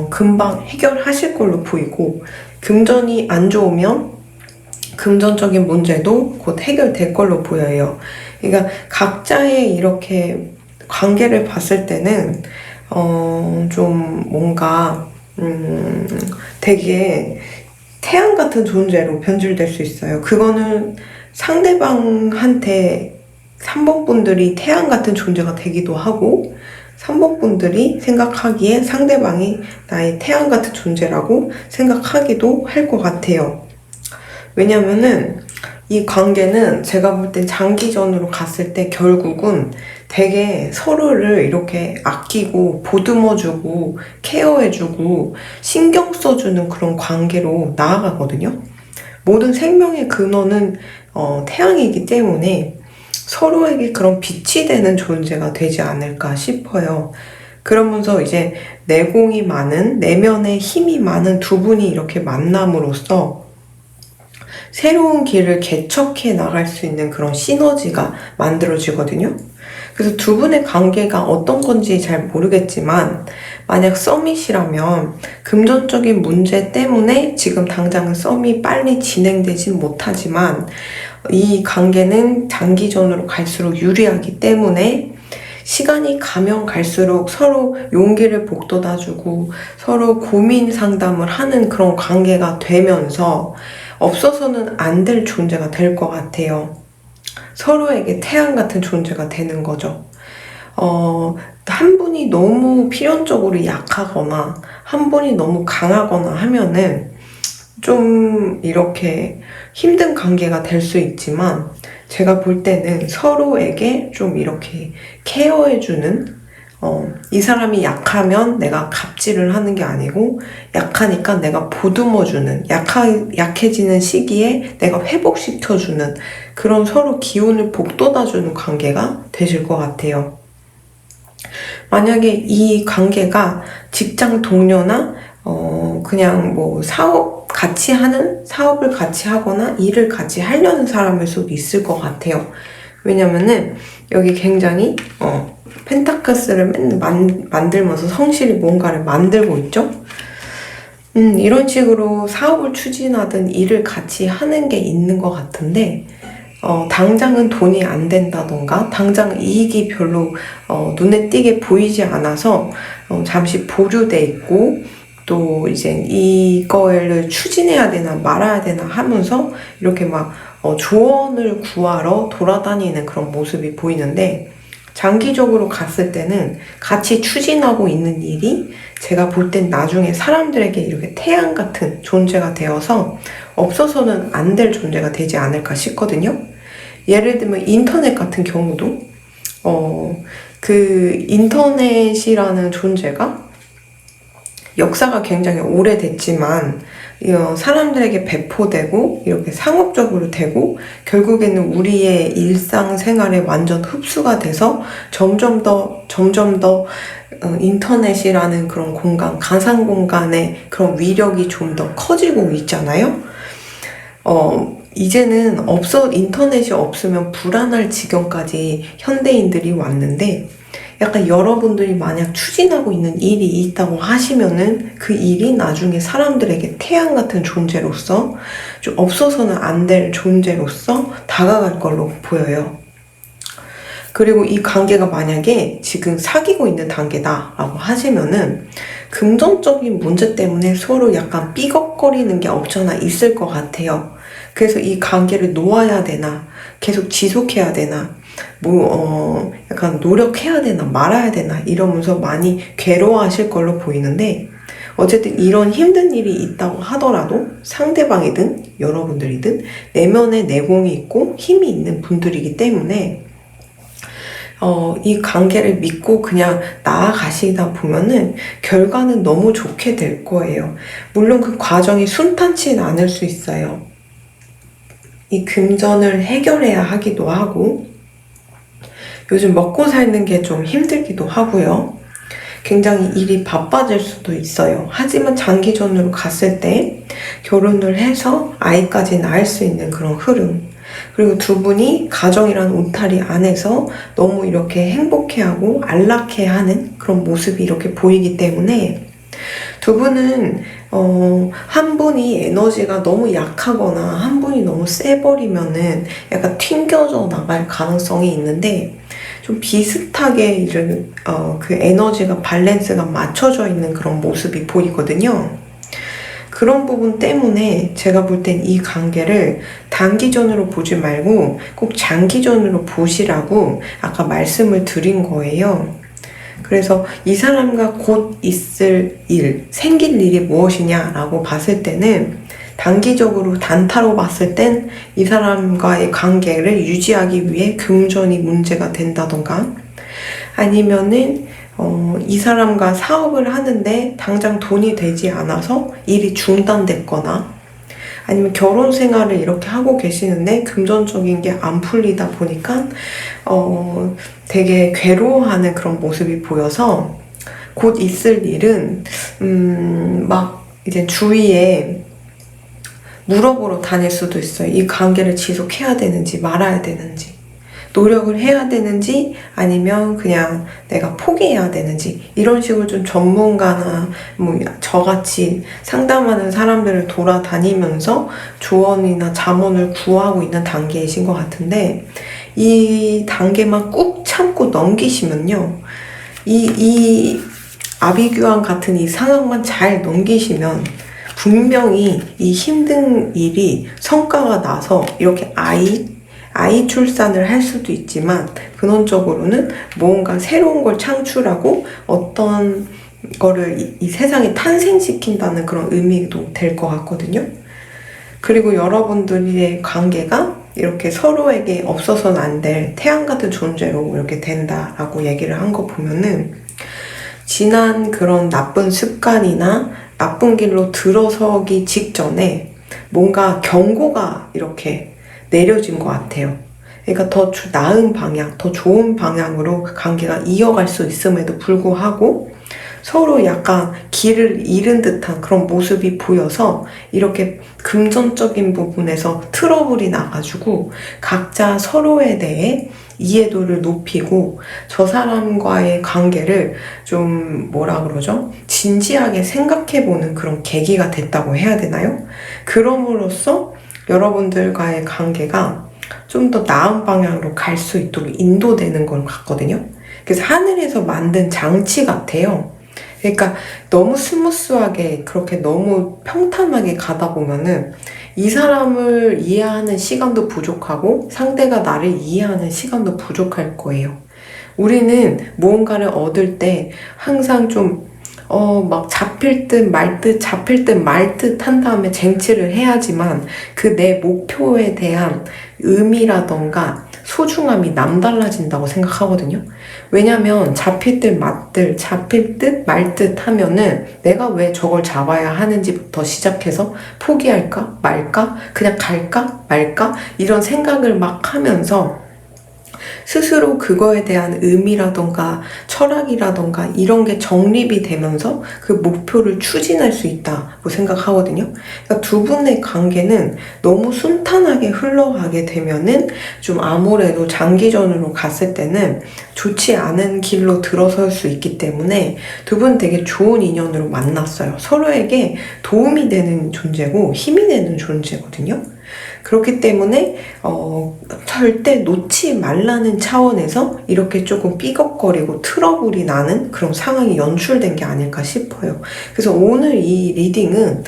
금방 해결하실 걸로 보이고, 금전이 안 좋으면 금전적인 문제도 곧 해결될 걸로 보여요. 그러니까 각자의 이렇게 관계를 봤을 때는 좀 뭔가 되게 태양 같은 존재로 변질될 수 있어요. 그거는 상대방한테 3번 분들이 태양 같은 존재가 되기도 하고, 3번 분들이 생각하기에 상대방이 나의 태양 같은 존재라고 생각하기도 할 것 같아요. 왜냐면은 이 관계는 제가 볼 땐 장기전으로 갔을 때 결국은 되게 서로를 이렇게 아끼고 보듬어주고 케어해주고 신경 써주는 그런 관계로 나아가거든요. 모든 생명의 근원은 태양이기 때문에 서로에게 그런 빛이 되는 존재가 되지 않을까 싶어요. 그러면서 이제 내공이 많은, 내면에 힘이 많은 두 분이 이렇게 만남으로써 새로운 길을 개척해 나갈 수 있는 그런 시너지가 만들어지거든요. 그래서 두 분의 관계가 어떤 건지 잘 모르겠지만, 만약 썸밋이라면 금전적인 문제 때문에 지금 당장은 썸이 빨리 진행되진 못하지만 이 관계는 장기전으로 갈수록 유리하기 때문에 시간이 가면 갈수록 서로 용기를 북돋아주고 서로 고민 상담을 하는 그런 관계가 되면서 없어서는 안 될 존재가 될 것 같아요. 서로에게 태양 같은 존재가 되는 거죠. 한 분이 너무 필연적으로 약하거나 한 분이 너무 강하거나 하면은 좀 이렇게 힘든 관계가 될 수 있지만, 제가 볼 때는 서로에게 좀 이렇게 케어해주는, 이 사람이 약하면 내가 갑질을 하는 게 아니고 약하니까 내가 보듬어주는, 약해지는 시기에 내가 회복시켜주는 그런 서로 기운을 북돋아주는 관계가 되실 것 같아요. 만약에 이 관계가 직장 동료나 그냥 뭐 사업을 같이 하거나 일을 같이 하려는 사람일 수도 있을 것 같아요. 왜냐면은 여기 굉장히 펜타클스를 맨날 만들면서 성실히 뭔가를 만들고 있죠. 이런 식으로 사업을 추진하든 일을 같이 하는 게 있는 것 같은데, 당장은 돈이 안 된다던가 당장 이익이 별로 눈에 띄게 보이지 않아서 잠시 보류돼 있고, 또 이제 이거를 추진해야 되나 말아야 되나 하면서 이렇게 막 조언을 구하러 돌아다니는 그런 모습이 보이는데, 장기적으로 갔을 때는 같이 추진하고 있는 일이 제가 볼 땐 나중에 사람들에게 이렇게 태양 같은 존재가 되어서 없어서는 안 될 존재가 되지 않을까 싶거든요. 예를 들면 인터넷 같은 경우도 그 인터넷이라는 존재가 역사가 굉장히 오래됐지만 사람들에게 배포되고 이렇게 상업적으로 되고 결국에는 우리의 일상생활에 완전 흡수가 돼서 점점 더 인터넷이라는 그런 공간, 가상 공간의 그런 위력이 좀 더 커지고 있잖아요. 이제는 인터넷이 없으면 불안할 지경까지 현대인들이 왔는데, 약간 여러분들이 만약 추진하고 있는 일이 있다고 하시면은 그 일이 나중에 사람들에게 태양 같은 존재로서 좀 없어서는 안 될 존재로서 다가갈 걸로 보여요. 그리고 이 관계가 만약에 지금 사귀고 있는 단계다라고 하시면은 금전적인 문제 때문에 서로 약간 삐걱거리는 게 없잖아 있을 것 같아요. 그래서 이 관계를 놓아야 되나, 계속 지속해야 되나, 약간 노력해야 되나 말아야 되나 이러면서 많이 괴로워하실 걸로 보이는데, 어쨌든 이런 힘든 일이 있다고 하더라도 상대방이든 여러분들이든 내면에 내공이 있고 힘이 있는 분들이기 때문에 이 관계를 믿고 그냥 나아가시다 보면은 결과는 너무 좋게 될 거예요. 물론 그 과정이 순탄치 않을 수 있어요. 이 금전을 해결해야 하기도 하고, 요즘 먹고 사는 게 좀 힘들기도 하고요. 굉장히 일이 바빠질 수도 있어요. 하지만 장기전으로 갔을 때 결혼을 해서 아이까지 낳을 수 있는 그런 흐름, 그리고 두 분이 가정이라는 울타리 안에서 너무 이렇게 행복해하고 안락해하는 그런 모습이 이렇게 보이기 때문에, 두 분은 한 분이 에너지가 너무 약하거나 한 분이 너무 세버리면은 약간 튕겨져 나갈 가능성이 있는데, 좀 비슷하게 그 에너지가 밸런스가 맞춰져 있는 그런 모습이 보이거든요. 그런 부분 때문에 제가 볼 땐 이 관계를 단기전으로 보지 말고 꼭 장기전으로 보시라고 아까 말씀을 드린 거예요. 그래서 이 사람과 곧 있을 일, 생길 일이 무엇이냐라고 봤을 때는, 단기적으로 단타로 봤을 땐 이 사람과의 관계를 유지하기 위해 금전이 문제가 된다던가, 아니면은 이 사람과 사업을 하는데 당장 돈이 되지 않아서 일이 중단됐거나, 아니면 결혼 생활을 이렇게 하고 계시는데 금전적인 게 안 풀리다 보니까 되게 괴로워하는 그런 모습이 보여서, 곧 있을 일은 막 이제 주위에 물어보러 다닐 수도 있어요. 이 관계를 지속해야 되는지 말아야 되는지, 노력을 해야 되는지 아니면 그냥 내가 포기해야 되는지, 이런 식으로 좀 전문가나 뭐 저같이 상담하는 사람들을 돌아다니면서 조언이나 자문을 구하고 있는 단계이신 것 같은데, 이 단계만 꾹 참고 넘기시면요, 이 아비규환 같은 이 상황만 잘 넘기시면 분명히 이 힘든 일이 성과가 나서 이렇게 아이 출산을 할 수도 있지만, 근원적으로는 뭔가 새로운 걸 창출하고 어떤 거를 이 세상에 탄생시킨다는 그런 의미도 될 것 같거든요. 그리고 여러분들의 관계가 이렇게 서로에게 없어서는 안 될 태양 같은 존재로 이렇게 된다라고 얘기를 한 거 보면은, 지난 그런 나쁜 습관이나 나쁜 길로 들어서기 직전에 뭔가 경고가 이렇게 내려진 것 같아요. 그러니까 더 나은 방향, 더 좋은 방향으로 관계가 이어갈 수 있음에도 불구하고 서로 약간 길을 잃은 듯한 그런 모습이 보여서 이렇게 금전적인 부분에서 트러블이 나가지고 각자 서로에 대해 이해도를 높이고 저 사람과의 관계를 좀 진지하게 생각해보는 그런 계기가 됐다고 해야 되나요? 그럼으로써 여러분들과의 관계가 좀 더 나은 방향으로 갈 수 있도록 인도되는 것 같거든요. 그래서 하늘에서 만든 장치 같아요. 그러니까 너무 스무스하게 그렇게 너무 평탄하게 가다 보면은 이 사람을 이해하는 시간도 부족하고 상대가 나를 이해하는 시간도 부족할 거예요. 우리는 무언가를 얻을 때 항상 좀 막 잡힐 듯 말 듯 한 다음에 쟁취를 해야지만 그 내 목표에 대한 의미라던가 소중함이 남달라진다고 생각하거든요. 왜냐면 잡힐 듯 말 듯 하면은 내가 왜 저걸 잡아야 하는지부터 시작해서 포기할까 말까 그냥 갈까 말까 이런 생각을 막 하면서 스스로 그거에 대한 의미라던가 철학이라던가 이런 게 정립이 되면서 그 목표를 추진할 수 있다고 생각하거든요. 그러니까 두 분의 관계는 너무 순탄하게 흘러가게 되면은 좀 아무래도 장기전으로 갔을 때는 좋지 않은 길로 들어설 수 있기 때문에 두 분 되게 좋은 인연으로 만났어요. 서로에게 도움이 되는 존재고 힘이 되는 존재거든요. 그렇기 때문에 절대 놓지 말라는 차원에서 이렇게 조금 삐걱거리고 트러블이 나는 그런 상황이 연출된 게 아닐까 싶어요. 그래서 오늘 이 리딩은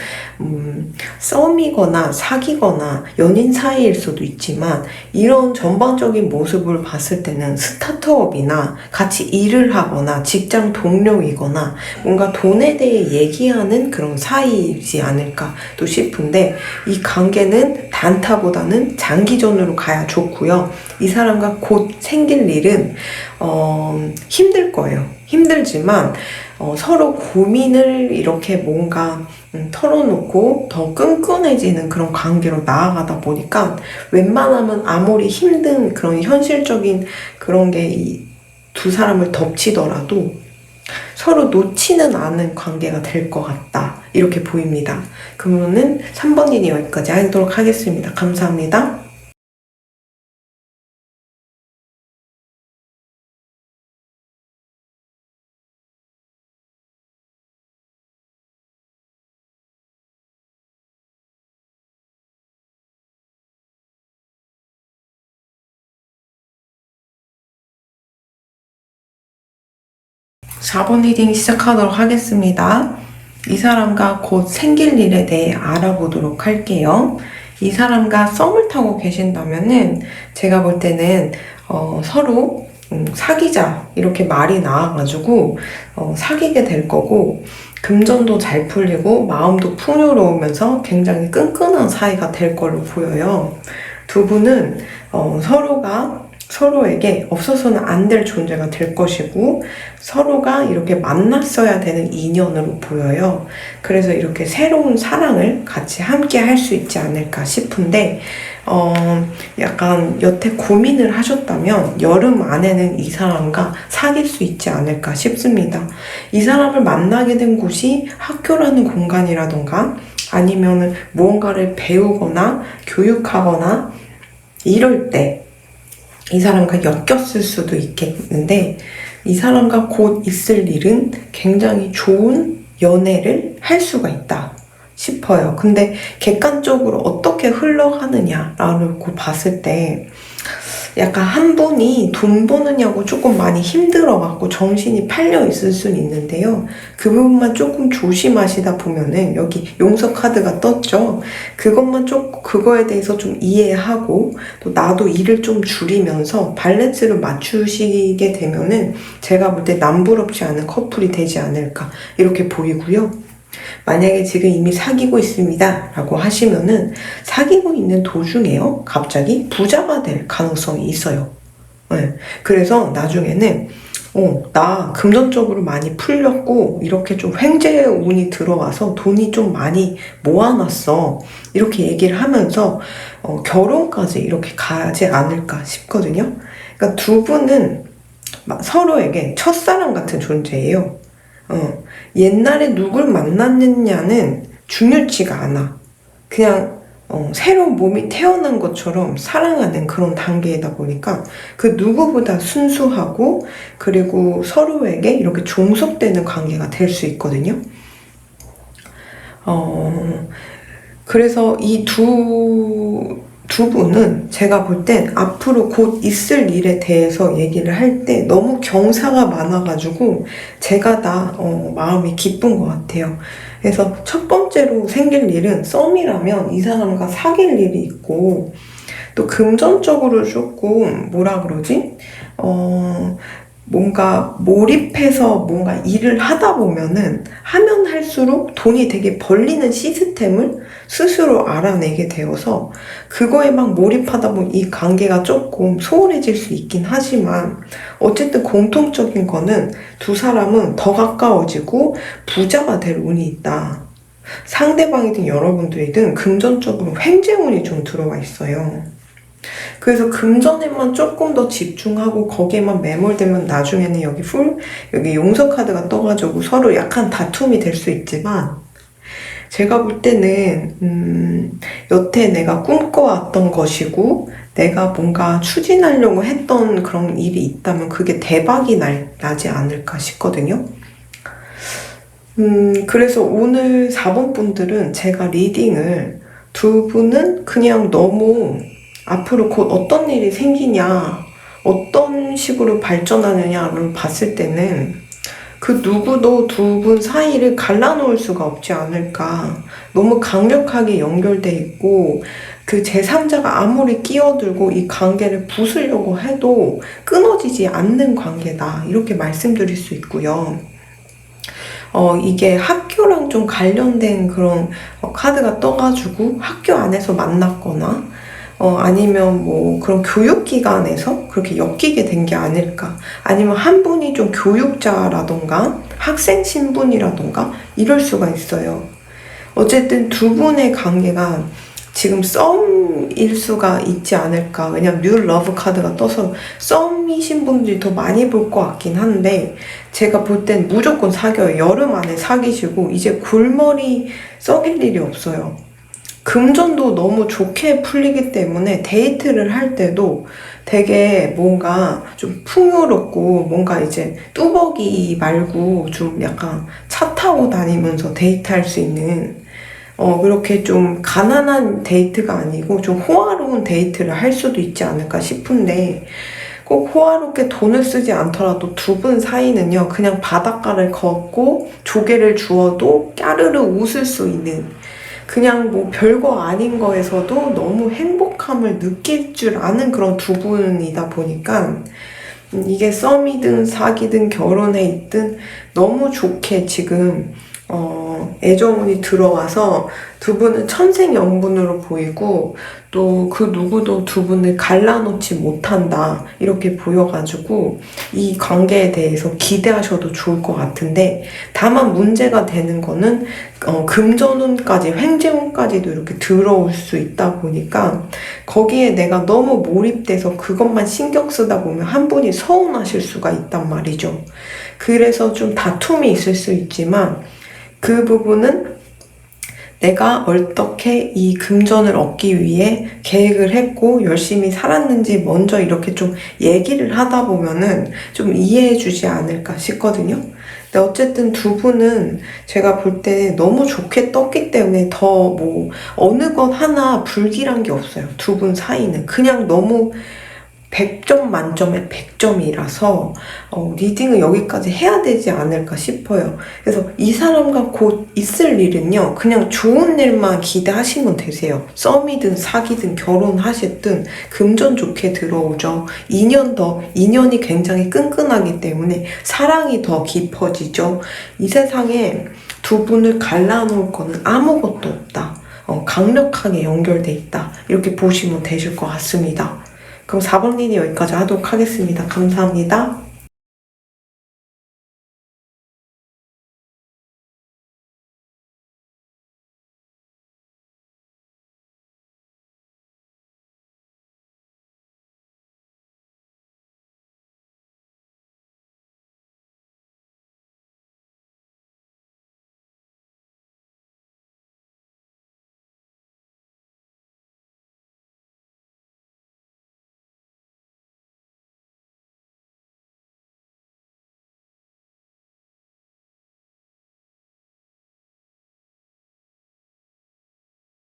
썸이거나 사귀거나 연인 사이일 수도 있지만 이런 전반적인 모습을 봤을 때는 스타트업이나 같이 일을 하거나 직장 동료이거나 뭔가 돈에 대해 얘기하는 그런 사이이지 않을까 또 싶은데 이 관계는 단타보다는 장기전으로 가야 좋고요. 이 사람과 곧 생길 일은 힘들 거예요. 힘들지만 서로 고민을 이렇게 뭔가 털어놓고 더 끈끈해지는 그런 관계로 나아가다 보니까 웬만하면 아무리 힘든 그런 현실적인 그런 게 이 두 사람을 덮치더라도 서로 놓지는 않은 관계가 될 것 같다. 이렇게 보입니다. 그러면은 3번 리딩 여기까지 하도록 하겠습니다. 감사합니다. 4번 리딩 시작하도록 하겠습니다. 이 사람과 곧 생길 일에 대해 알아보도록 할게요. 이 사람과 썸을 타고 계신다면은 제가 볼 때는 서로 사귀자 이렇게 말이 나와가지고 사귀게 될 거고 금전도 잘 풀리고 마음도 풍요로우면서 굉장히 끈끈한 사이가 될 걸로 보여요. 두 분은 서로가 서로에게 없어서는 안 될 존재가 될 것이고 서로가 이렇게 만났어야 되는 인연으로 보여요. 그래서 이렇게 새로운 사랑을 같이 함께 할 수 있지 않을까 싶은데 약간 여태 고민을 하셨다면 여름 안에는 이 사람과 사귈 수 있지 않을까 싶습니다. 이 사람을 만나게 된 곳이 학교라는 공간이라던가 아니면은 무언가를 배우거나 교육하거나 이럴 때 이 사람과 엮였을 수도 있겠는데 이 사람과 곧 있을 일은 굉장히 좋은 연애를 할 수가 있다 싶어요. 근데 객관적으로 어떻게 흘러가느냐라고 봤을 때 약간 한 분이 돈 버느냐고 조금 많이 힘들어갖고 정신이 팔려 있을 수는 있는데요. 그 부분만 조금 조심하시다 보면은 여기 용서 카드가 떴죠. 그거에 대해서 좀 이해하고 또 나도 일을 좀 줄이면서 밸런스를 맞추시게 되면은 제가 볼 때 남부럽지 않은 커플이 되지 않을까 이렇게 보이고요. 만약에 지금 이미 사귀고 있습니다 라고 하시면은 사귀고 있는 도중에요 갑자기 부자가 될 가능성이 있어요. 네. 그래서 나중에는 나 금전적으로 많이 풀렸고 이렇게 좀 횡재의 운이 들어와서 돈이 좀 많이 모아놨어 이렇게 얘기를 하면서 결혼까지 이렇게 가지 않을까 싶거든요. 그러니까 두 분은 서로에게 첫사랑 같은 존재예요. 옛날에 누굴 만났느냐는 중요치가 않아. 그냥 새로운 몸이 태어난 것처럼 사랑하는 그런 단계이다 보니까 그 누구보다 순수하고 그리고 서로에게 이렇게 종속되는 관계가 될 수 있거든요. 그래서 이 두 분은 제가 볼 땐 앞으로 곧 있을 일에 대해서 얘기를 할 때 너무 경사가 많아가지고 제가 다 마음이 기쁜 것 같아요. 그래서 첫 번째로 생길 일은 썸이라면 이 사람과 사귈 일이 있고 또 금전적으로 조금 뭐라 그러지? 뭔가 몰입해서 뭔가 일을 하다 보면은 하면 할수록 돈이 되게 벌리는 시스템을 스스로 알아내게 되어서 그거에 막 몰입하다 보면 이 관계가 조금 소홀해질 수 있긴 하지만 어쨌든 공통적인 거는 두 사람은 더 가까워지고 부자가 될 운이 있다. 상대방이든 여러분들이든 금전적으로 횡재운이 좀 들어와 있어요. 그래서 금전에만 조금 더 집중하고 거기에만 매몰되면 나중에는 여기 용서 카드가 떠가지고 서로 약간 다툼이 될 수 있지만 제가 볼 때는 여태 내가 꿈꿔왔던 것이고 내가 뭔가 추진하려고 했던 그런 일이 있다면 그게 대박이 나지 않을까 싶거든요. 그래서 오늘 4번 분들은 제가 리딩을 두 분은 그냥 너무 앞으로 곧 어떤 일이 생기냐, 어떤 식으로 발전하느냐를 봤을 때는 그 누구도 두 분 사이를 갈라놓을 수가 없지 않을까. 너무 강력하게 연결돼 있고 그 제3자가 아무리 끼어들고 이 관계를 부수려고 해도 끊어지지 않는 관계다. 이렇게 말씀드릴 수 있고요. 이게 학교랑 좀 관련된 그런 카드가 떠가지고 학교 안에서 만났거나 아니면 뭐 그런 교육기관에서 그렇게 엮이게 된 게 아닐까. 아니면 한 분이 좀 교육자라던가 학생 신분이라던가 이럴 수가 있어요. 어쨌든 두 분의 관계가 지금 썸일 수가 있지 않을까. 왜냐면 뉴 러브 카드가 떠서 썸이신 분들이 더 많이 볼 것 같긴 한데 제가 볼 땐 무조건 사귀어요. 여름 안에 사귀시고 이제 골머리 썩일 일이 없어요. 금전도 너무 좋게 풀리기 때문에 데이트를 할 때도 되게 뭔가 좀 풍요롭고 뭔가 이제 뚜벅이 말고 좀 약간 차 타고 다니면서 데이트할 수 있는 그렇게 좀 가난한 데이트가 아니고 좀 호화로운 데이트를 할 수도 있지 않을까 싶은데 꼭 호화롭게 돈을 쓰지 않더라도 두 분 사이는요 그냥 바닷가를 걷고 조개를 주워도 까르르 웃을 수 있는 그냥 뭐 별거 아닌 거에서도 너무 행복함을 느낄 줄 아는 그런 두 분이다 보니까 이게 썸이든 사귀든 결혼에 있든 너무 좋게 지금 애정운이 들어와서 두 분은 천생연분으로 보이고 또 그 누구도 두 분을 갈라놓지 못한다 이렇게 보여가지고 이 관계에 대해서 기대하셔도 좋을 것 같은데 다만 문제가 되는 거는 금전운까지 횡재운까지도 이렇게 들어올 수 있다 보니까 거기에 내가 너무 몰입돼서 그것만 신경 쓰다 보면 한 분이 서운하실 수가 있단 말이죠. 그래서 좀 다툼이 있을 수 있지만 그 부분은 내가 어떻게 이 금전을 얻기 위해 계획을 했고 열심히 살았는지 먼저 이렇게 좀 얘기를 하다 보면은 좀 이해해 주지 않을까 싶거든요. 근데 어쨌든 두 분은 제가 볼 때 너무 좋게 떴기 때문에 더 뭐 어느 것 하나 불길한 게 없어요. 두 분 사이는 그냥 너무 100점 만점에 100점이라서 리딩을 여기까지 해야 되지 않을까 싶어요. 그래서 이 사람과 곧 있을 일은요. 그냥 좋은 일만 기대하시면 되세요. 썸이든 사귀든 결혼하셨든 금전 좋게 들어오죠. 인연이 굉장히 끈끈하기 때문에 사랑이 더 깊어지죠. 이 세상에 두 분을 갈라놓을 거는 아무것도 없다. 강력하게 연결돼 있다. 이렇게 보시면 되실 것 같습니다. 그럼 4번 리딩 여기까지 하도록 하겠습니다. 감사합니다.